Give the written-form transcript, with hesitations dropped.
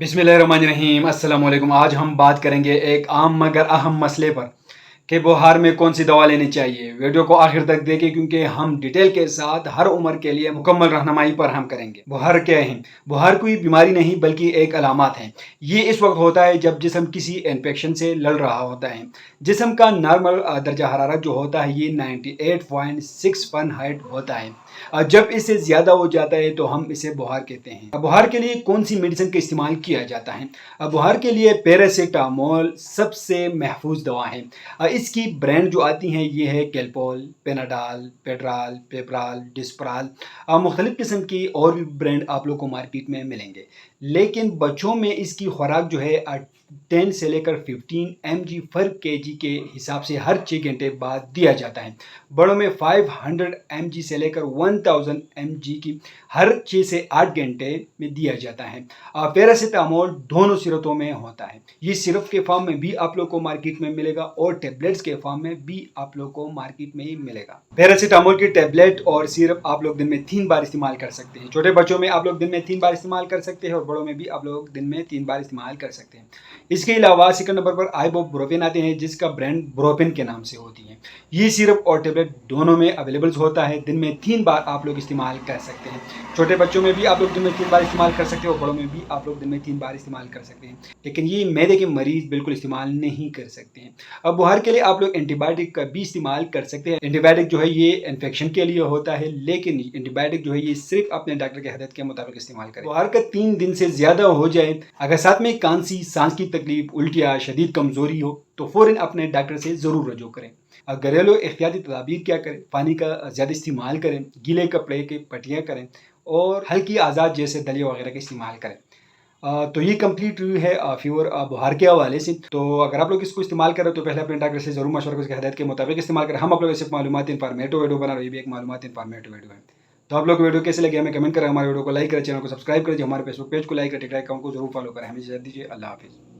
बिस्मिल्लाहिर्रहमानिर्रहीम अस्सलाम वालेकुम। आज हम बात करेंगे एक आम मगर अहम मसले पर कि बुखार में कौन सी दवा लेनी चाहिए। वीडियो को आखिर तक देखें क्योंकि हम डिटेल के साथ हर उम्र के लिए मुकम्मल रहनुमाई पर हम करेंगे। बुखार क्या है? बुखार कोई बीमारी नहीं बल्कि एक अलामत है। ये इस वक्त होता है जब जिस्म किसी इन्फेक्शन से लड़ रहा होता है। जिस्म का नॉर्मल दर्जा हरारत जो होता है ये 98.6 फ़ारेनहाइट होता है। जब इससे ज़्यादा हो जाता है तो हम इसे बुखार कहते हैं। बुखार के लिए कौन सी मेडिसिन का इस्तेमाल किया जाता है? बुखार के लिए पैरासीटामोल सबसे महफूज दवा है। इसकी ब्रांड जो आती हैं ये है कैलपोल, पेनाडाल, पेड्राल, पेपराल, डिस्पराल। मुख्तलिफ़ किस्म की और भी ब्रांड आप लोग को मार्केट में मिलेंगे। लेकिन बच्चों में इसकी खुराक जो है 10 से लेकर 15 mg पर kg के हिसाब से हर 6 घंटे बाद दिया जाता है। बड़ों में 500 mg से लेकर 1000 mg की हर 6 से 8 घंटे में दिया जाता है। पैरासीटामोल दोनों सिरतों में होता है। ये सिरप के फॉर्म में भी आप लोग को मार्केट में मिलेगा और टेबलेट्स के फॉर्म में भी आप लोग को मार्केट में ही मिलेगा। पैरासीटामोल की टेबलेट और सिरप आप लोग दिन में 3 बार इस्तेमाल कर सकते हैं। छोटे बच्चों में आप लोग दिन में 3 बार इस्तेमाल कर सकते हैं और बड़ों में भी आप लोग दिन में 3 बार इस्तेमाल कर सकते हैं। इसके अलावा सेकंड नंबर पर आइबुप्रोफेन आते हैं जिसका ब्रांड ब्रोपेन के नाम से होती है। ये सिरप और टेबलेट दोनों में अवेलेबल होता है। दिन में 3 बार आप लोग इस्तेमाल कर सकते हैं। छोटे बच्चों में भी आप लोग दिन में 3 बार इस्तेमाल कर सकते हैं और बड़ों में भी आप लोग दिन में 3 बार इस्तेमाल कर सकते हैं। लेकिन ये मैदे के मरीज बिल्कुल इस्तेमाल नहीं कर सकते हैं। अब बुखार के लिए आप लोग एंटीबायोटिक का भी इस्तेमाल कर सकते हैं। एंटीबायोटिक जो है ये इन्फेक्शन के लिए होता है, लेकिन एंटीबायोटिक जो है ये सिर्फ अपने डॉक्टर के हिदायत के मुताबिक इस्तेमाल करें। बुखार का 3 दिन से ज़्यादा हो जाए, अगर साथ में खांसी, सांस की तकलीफ, उल्टियाँ, शदीद कमज़ोरी हो तो फ़ौरन अपने डॉक्टर से ज़रूर रजू करें। घरेलू एहतियाती तदाबीर क्या करें? पानी का ज़्यादा इस्तेमाल करें, गीले कपड़े की पट्टियाँ करें और हल्की आज़ाद जैसे दलिया वगैरह का इस्तेमाल करें। तो ये कंप्लीट रिव्यू है फीवर बुखार के हवाले से। तो अगर आप लोग इसको इस्तेमाल करें तो पहले अपने डॉक्टर से ज़रूर मशवरा करें, उसकी हिदायत के मुताबिक इस्तेमाल करें। हम आप लोग सिर्फ मालूमात इन्फॉर्मेटिव वीडियो बना रहे हैं, ये भी एक मालूमात इन्फॉर्मेटिव वीडियो है। तो आप लोग वीडियो कैसे लगे हमें कमेंट करें, हमारे वीडियो को लाइक करें, चैनल को सब्सक्राइब करें, हमारे फेसबुक पेज को लाइक करें, टिकटॉक अकाउंट को जरूर फॉलो करें। हमें इजाज़त दीजिए। अल्लाह हाफिज़।